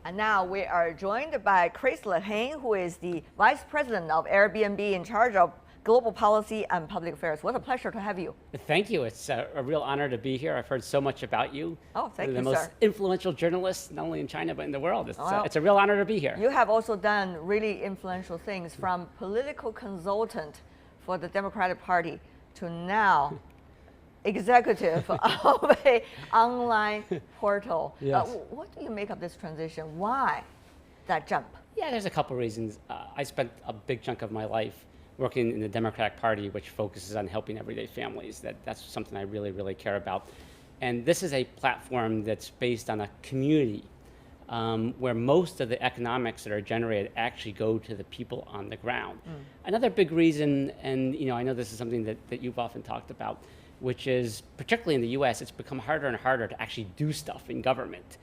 And now we are joined by Stephen Lehane, who is the Vice President of Airbnb in charge of global policy and public affairs. What a pleasure to have you. Thank you. It's a real honor to be here. I've heard so much about you. Oh, thank you, the most influential journalist, not only in China, but in the world. It's a real honor to be here. You have also done really influential things, from political consultant for the Democratic Party to now executive of an online portal. Yes. What do you make of this transition? Why that jump? Yeah, there's a couple reasons. I spent a big chunk of my life working in the Democratic Party, which focuses on helping everyday families. That's something I really, really care about. And this is a platform that's based on a community where most of the economics that are generated actually go to the people on the ground. Another big reason, and I know this is something that you've often talked about, which is, particularly in the US, it's become harder and harder to actually do stuff in government.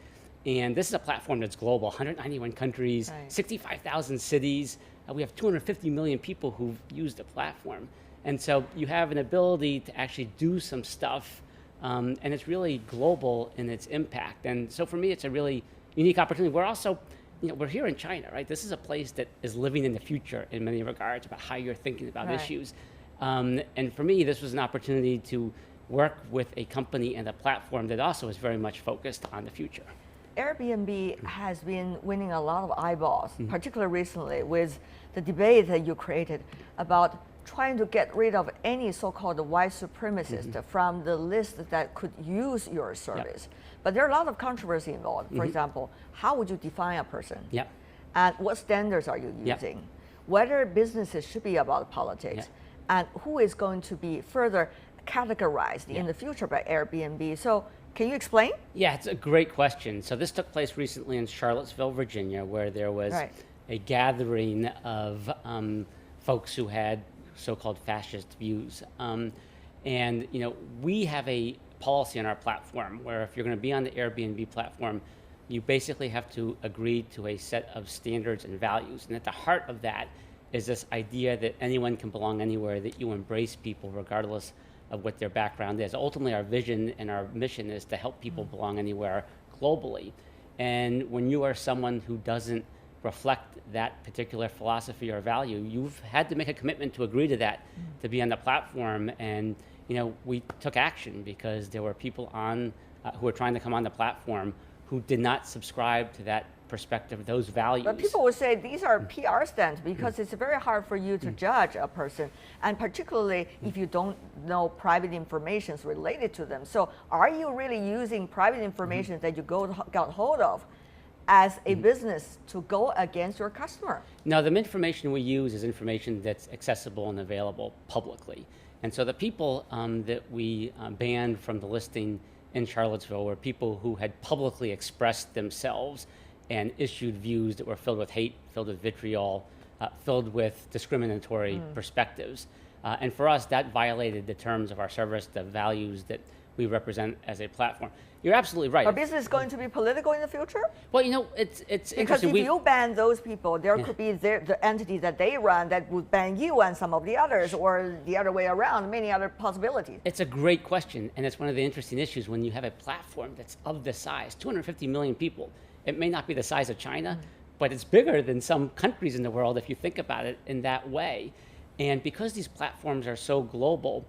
And this is a platform that's global, 191 countries, right. 65,000 cities. We have 250 million people who've used the platform. And so you have an ability to actually do some stuff, and it's really global in its impact. And so for me, it's a really unique opportunity. We're also, we're here in China, right? This is a place that is living in the future in many regards about how you're thinking about right. issues. And for me, this was an opportunity to work with a company and a platform that also is very much focused on the future. Airbnb has been winning a lot of eyeballs, particularly recently with the debate that you created about trying to get rid of any so-called white supremacist from the list that could use your service. Yep. But there are a lot of controversy involved. For example, how would you define a person? Yep. And what standards are you using? Yep. Whether businesses should be about politics, yep. and who is going to be further categorized in the future by Airbnb. So can you explain? Yeah, it's a great question. So this took place recently in Charlottesville, Virginia, where there was a gathering of folks who had so-called fascist views. And we have a policy on our platform where if you're going to be on the Airbnb platform, you basically have to agree to a set of standards and values. And at the heart of that is this idea that anyone can belong anywhere, that you embrace people regardless of what their background is. Ultimately, our vision and our mission is to help people belong anywhere globally. And when you are someone who doesn't reflect that particular philosophy or value, you've had to make a commitment to agree to that, to be on the platform. And we took action because there were people on who were trying to come on the platform who did not subscribe to that perspective, those values. But people would say these are PR stunts because it's very hard for you to judge a person, and particularly if you don't know private information related to them. So are you really using private information that you got hold of as a business to go against your customer? No, the information we use is information that's accessible and available publicly. And so the people that we banned from the listing in Charlottesville were people who had publicly expressed themselves and issued views that were filled with hate, filled with vitriol, filled with discriminatory perspectives. And for us, that violated the terms of our service, the values that we represent as a platform. You're absolutely right. Are business going to be political in the future? Well, it's because if you ban those people, there could be the entity that they run that would ban you and some of the others, or the other way around, many other possibilities. It's a great question, and it's one of the interesting issues when you have a platform that's of this size, 250 million people. It may not be the size of China, but it's bigger than some countries in the world if you think about it in that way. And because these platforms are so global,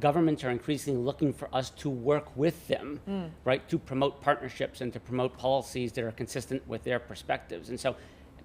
governments are increasingly looking for us to work with them, right, to promote partnerships and to promote policies that are consistent with their perspectives. And so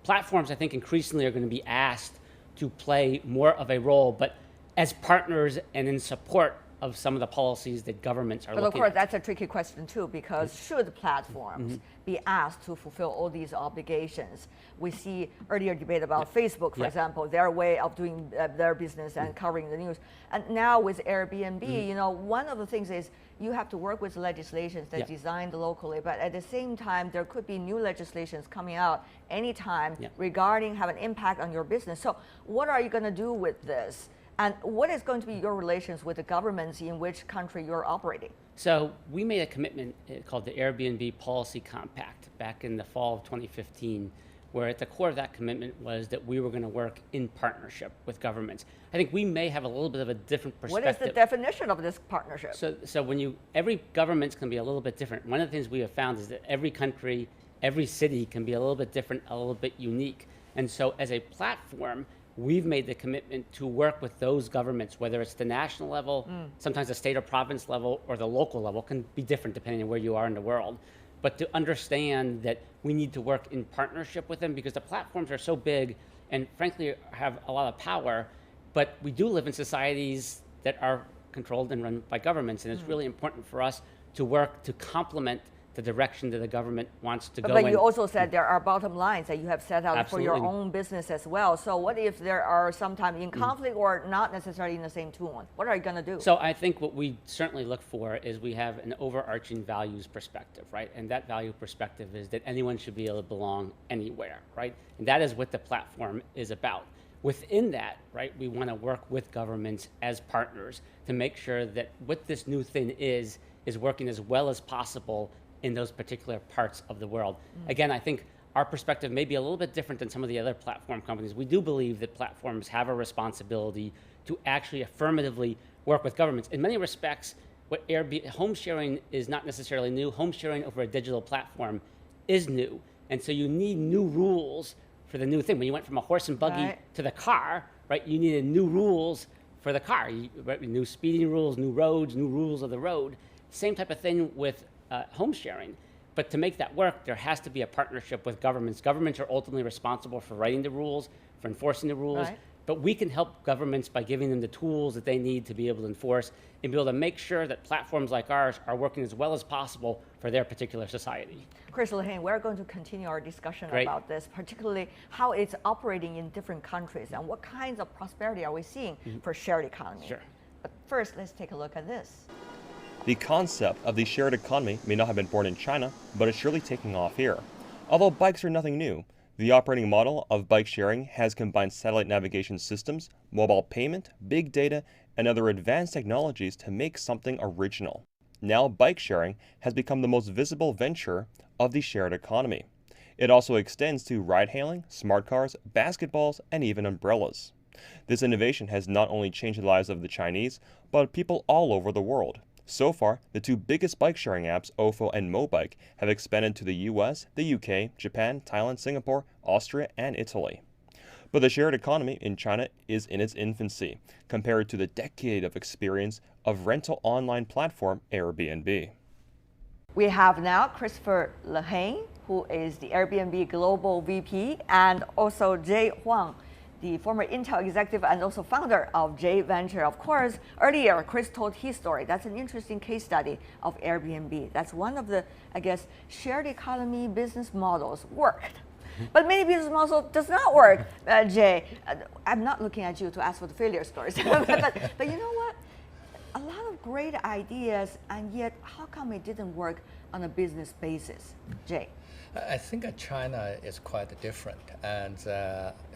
platforms, I think, increasingly are going to be asked to play more of a role, but as partners and in support of some of the policies that governments are looking at. But of course, that's a tricky question too, because should platforms be asked to fulfill all these obligations? We see earlier debate about Facebook, for example, their way of doing their business and covering the news. And now with Airbnb, one of the things is you have to work with legislations that designed locally, but at the same time, there could be new legislations coming out anytime regarding have an impact on your business. So what are you going to do with this? And what is going to be your relations with the governments in which country you're operating? So we made a commitment called the Airbnb Policy Compact back in the fall of 2015, where at the core of that commitment was that we were going to work in partnership with governments. I think we may have a little bit of a different perspective. What is the definition of this partnership? So when every government's going to be a little bit different. One of the things we have found is that every country every city can be a little bit different, a little bit unique. And so as a platform, we've made the commitment to work with those governments, whether it's the national level, sometimes the state or province level, or the local level, can be different depending on where you are in the world. But to understand that we need to work in partnership with them, because the platforms are so big and frankly have a lot of power, but we do live in societies that are controlled and run by governments, and it's really important for us to work to complement the direction that the government wants to go in. But you also said there are bottom lines that you have set out Absolutely. for your own business as well. So what if there are sometimes in conflict or not necessarily in the same tune? What are you going to do? So I think what we certainly look for is we have an overarching values perspective, right? And that value perspective is that anyone should be able to belong anywhere, right? And that is what the platform is about. Within that, right, we want to work with governments as partners to make sure that what this new thing is working as well as possible in those particular parts of the world. Again, I think our perspective may be a little bit different than some of the other platform companies. We do believe that platforms have a responsibility to actually affirmatively work with governments. In many respects, what Airbnb, home sharing is not necessarily new. Home sharing over a digital platform is new. And so you need new rules for the new thing. When you went from a horse and buggy to the car, right, you needed new rules for the car. New speeding rules, new roads, new rules of the road. Same type of thing with home sharing. But to make that work, there has to be a partnership with governments. Governments are ultimately responsible for writing the rules, for enforcing the rules. Right. But we can help governments by giving them the tools that they need to be able to enforce and be able to make sure that platforms like ours are working as well as possible for their particular society. Chris Lehane, we're going to continue our discussion Great. about this, particularly how it's operating in different countries and what kinds of prosperity are we seeing for shared economy. Sure. But first, let's take a look at this. The concept of the shared economy may not have been born in China, but it's surely taking off here. Although bikes are nothing new, the operating model of bike sharing has combined satellite navigation systems, mobile payment, big data, and other advanced technologies to make something original. Now bike sharing has become the most visible venture of the shared economy. It also extends to ride-hailing, smart cars, basketballs, and even umbrellas. This innovation has not only changed the lives of the Chinese, but people all over the world. So far, the two biggest bike-sharing apps, Ofo and Mobike, have expanded to the US, the UK, Japan, Thailand, Singapore, Austria, and Italy. But the shared economy in China is in its infancy, compared to the decade of experience of rental online platform Airbnb. We have now Christopher Lehane, who is the Airbnb Global VP, and also Jade Huang, the former Intel executive and also founder of Jade Venture. Of course, earlier, Chris told his story. That's an interesting case study of Airbnb. That's one of the, I guess, shared economy business models worked. But many business models does not work, Jay. I'm not looking at you to ask for the failure stories. but you know what? A lot of great ideas, and yet how come it didn't work on a business basis? Jay. I think China is quite different, and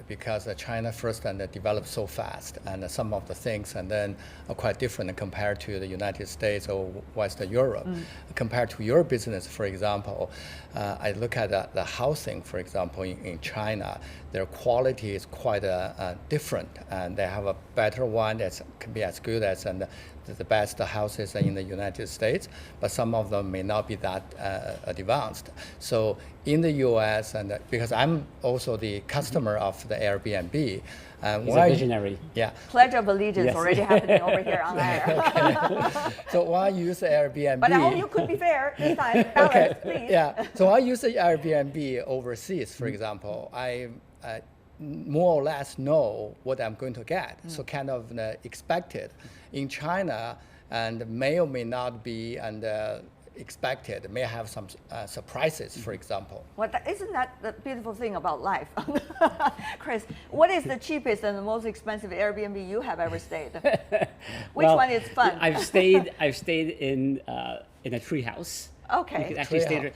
because China first developed so fast, and some of the things and then are quite different compared to the United States or Western Europe. Compared to your business, for example, I look at the housing, for example, in China, their quality is quite different, and they have a better one that can be as good as the best houses in the United States, but some of them may not be that advanced. So in the US, and because I'm also the customer of the Airbnb. He's a visionary. Yeah. Pledge of allegiance already happening over here on air. So when I use Airbnb. But I hope you could be fair this time. Balance, please. Yeah. So I use Airbnb overseas, for example. I more or less know what I'm going to get, so kind of expected. In China, and may or may not be expected, may have some surprises, for example. Well, isn't that the beautiful thing about life? Chris, what is the cheapest and the most expensive Airbnb you have ever stayed? Which one is fun? I've stayed in a tree house. Okay. You can actually stay.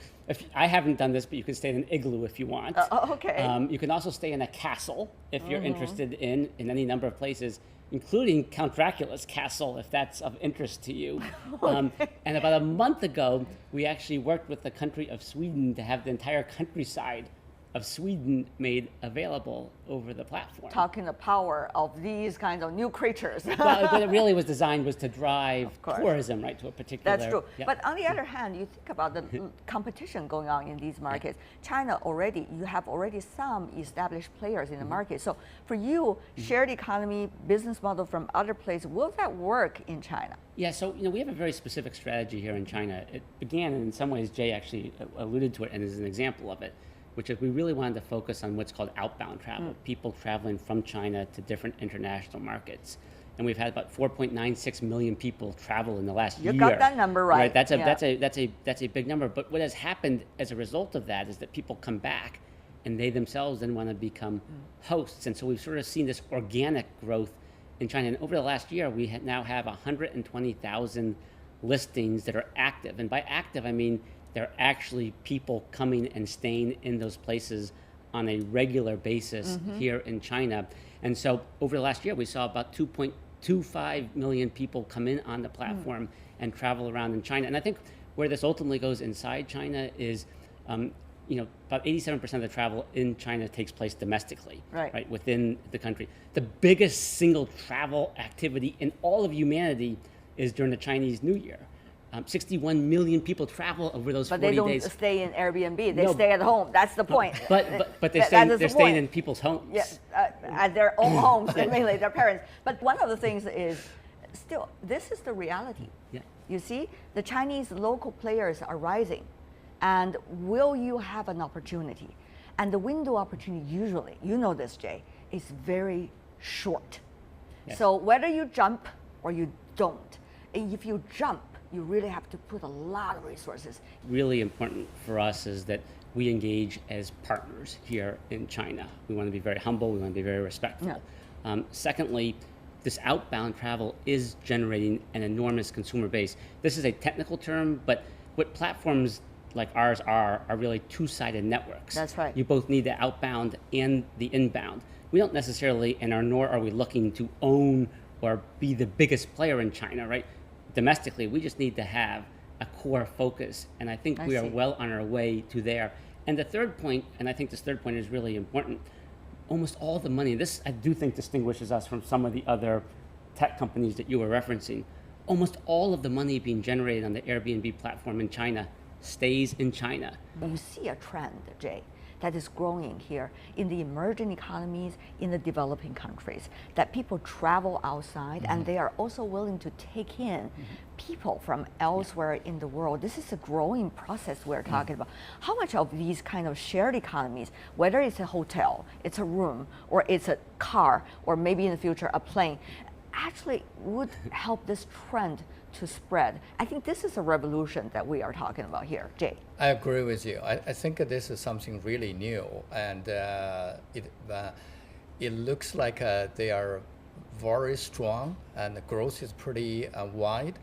I haven't done this, but you can stay in an igloo if you want. Okay. You can also stay in a castle if you're interested in any number of places, including Count Dracula's castle, if that's of interest to you. And about a month ago, we actually worked with the country of Sweden to have the entire countryside of Sweden made available over the platform. Talking the power of these kinds of new creatures. But it really was designed was to drive tourism, right, to a particular. That's true. Yeah. But on the other hand, you think about the competition going on in these markets. China already, you have already some established players in the market. So for you, shared economy business model from other places, will that work in China? Yeah, so we have a very specific strategy here in China. It began, and in some ways, Jay actually alluded to it and is an example of it, which is we really wanted to focus on what's called outbound travel, people traveling from China to different international markets. And we've had about 4.96 million people travel in the last year. You got that number right. That's a big number. But what has happened as a result of that is that people come back and they themselves then want to become hosts. And so we've sort of seen this organic growth in China. And over the last year, we now have 120,000 listings that are active. And by active, I mean they're actually people coming and staying in those places on a regular basis here in China. And so over the last year, we saw about 2.25 million people come in on the platform and travel around in China. And I think where this ultimately goes inside China is, about 87% of the travel in China takes place domestically, right, within the country. The biggest single travel activity in all of humanity is during the Chinese New Year. 61 million people travel over those 40 days. But they don't stay in Airbnb. They stay at home. That's the point. But they're staying in people's homes. Yeah, at their own homes, mainly their parents. But one of the things is, still, this is the reality. Yeah. You see, the Chinese local players are rising. And will you have an opportunity? And the window opportunity usually, you know this, Jay, is very short. Yes. So whether you jump or you don't, if you jump, you really have to put a lot of resources. Really important for us is that we engage as partners here in China. We want to be very humble, we want to be very respectful. Yeah. Secondly, this outbound travel is generating an enormous consumer base. This is a technical term, but what platforms like ours are really two-sided networks. That's right. You both need the outbound and the inbound. We don't necessarily, nor are we looking to own or be the biggest player in China, right? Domestically, we just need to have a core focus, and I think we are well on our way to there. And the third point, and I think this third point is really important, almost all the money, this I do think distinguishes us from some of the other tech companies that you were referencing, almost all of the money being generated on the Airbnb platform in China stays in China. You see a trend, Jay, that is growing here in the emerging economies, in the developing countries, that people travel outside and they are also willing to take in people from elsewhere in the world. This is a growing process we're talking about. How much of these kind of shared economies, whether it's a hotel, it's a room, or it's a car, or maybe in the future a plane, actually would help this trend to spread? I think this is a revolution that we are talking about here. Jay. I agree with you. I think this is something really new, and it looks like they are very strong, and the growth is pretty wide.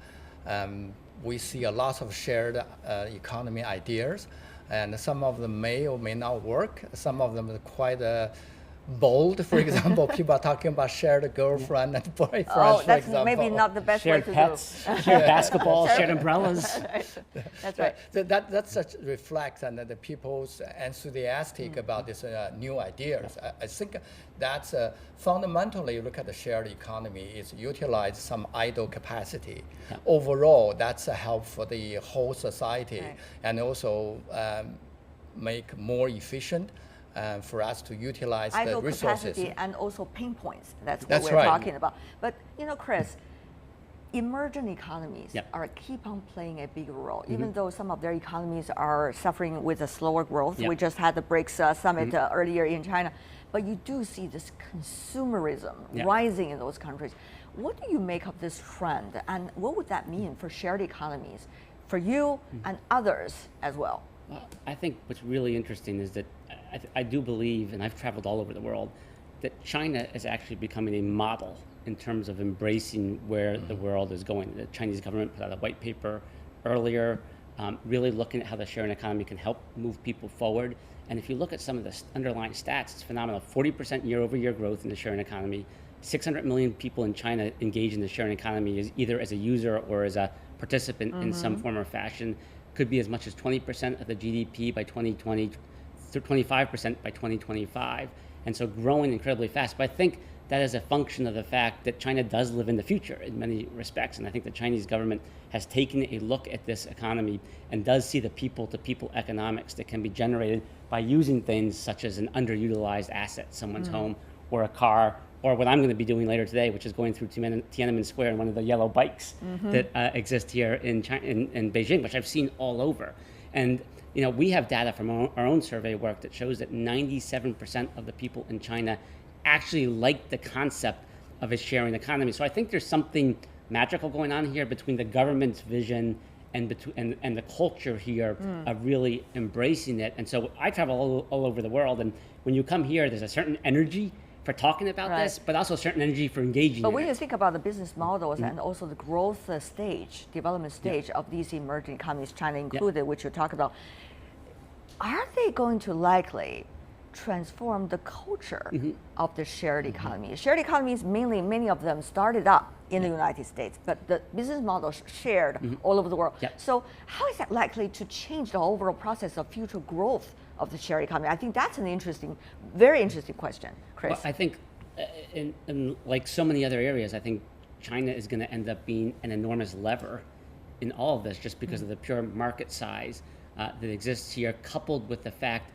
We see a lot of shared economy ideas, and some of them may or may not work. Some of them are quite bold. For example, people are talking about shared girlfriend and boyfriend. Oh, that's for example. maybe not the best shared way to pets, do. shared basketball, shared umbrellas. That's right. That such reflects and the people's enthusiastic about these new ideas. I think that's fundamentally, you look at the shared economy, is utilize some idle capacity. Yeah. Overall, that's a help for the whole society, and also make more efficient. For us to utilize the resources. Capacity and also pain points. That's what we're talking about. But Chris, emerging economies are keep on playing a bigger role, even though some of their economies are suffering with a slower growth. We just had the BRICS summit earlier in China. But you do see this consumerism rising in those countries. What do you make of this trend, and what would that mean for shared economies, for you and others as well? Well, I think what's really interesting is that I do believe, and I've traveled all over the world, that China is actually becoming a model in terms of embracing where the world is going. The Chinese government put out a white paper earlier, really looking at how the sharing economy can help move people forward. And if you look at some of the underlying stats, it's phenomenal. 40% year-over-year growth in the sharing economy. 600 million people in China engage in the sharing economy either as a user or as a participant in some form or fashion. Could be as much as 20% of the GDP by 2020, 25% by 2025, and so growing incredibly fast. But I think that is a function of the fact that China does live in the future in many respects, and I think the Chinese government has taken a look at this economy and does see the people-to-people economics that can be generated by using things such as an underutilized asset, someone's home or a car, or what I'm going to be doing later today, which is going through Tiananmen Square in one of the yellow bikes that exist here in Beijing, which I've seen all over. And we have data from our own survey work that shows that 97% of the people in China actually like the concept of a sharing economy. So I think there's something magical going on here between the government's vision and the culture here of really embracing it. And so I travel all over the world, and when you come here, there's a certain energy for talking about this, but also a certain energy for engaging. But when you think about the business models and also the growth stage, development stage of these emerging economies, China included, which you talk about, are they going to likely transform the culture of the shared economy? Shared economies, mainly many of them started up in the United States, but the business models shared all over the world. So how is that likely to change the overall process of future growth of the shared economy? I think that's an interesting, very interesting question, Chris. Well, I think in like so many other areas, I think China is going to end up being an enormous lever in all of this just because of the pure market size that exists here, coupled with the fact,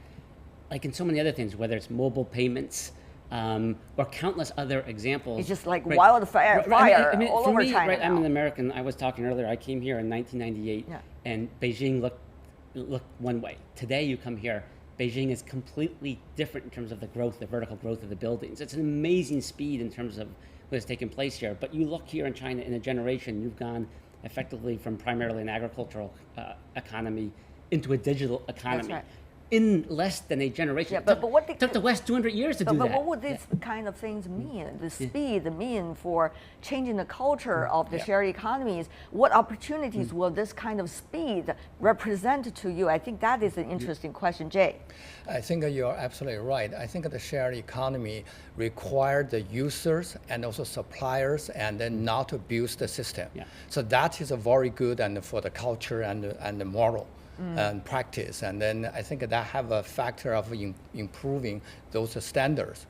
like in so many other things, whether it's mobile payments or countless other examples. It's just like wildfire all over China. Right, I'm an American. I was talking earlier. I came here in 1998, and Beijing looked one way. Today, you come here, Beijing is completely different in terms of the growth, the vertical growth of the buildings. It's an amazing speed in terms of what has taken place here. But you look here in China, in a generation, you've gone effectively from primarily an agricultural economy into a digital economy. That's right. In less than a generation. Yeah, but what took the West 200 years to do that. But what would these kind of things mean? The speed mean for changing the culture of the shared economies? What opportunities will this kind of speed represent to you? I think that is an interesting question, Jay. I think you're absolutely right. I think the shared economy requires the users and also suppliers and then not to abuse the system. So that is a very good and for the culture and the moral. And practice, and then I think that have a factor of improving those standards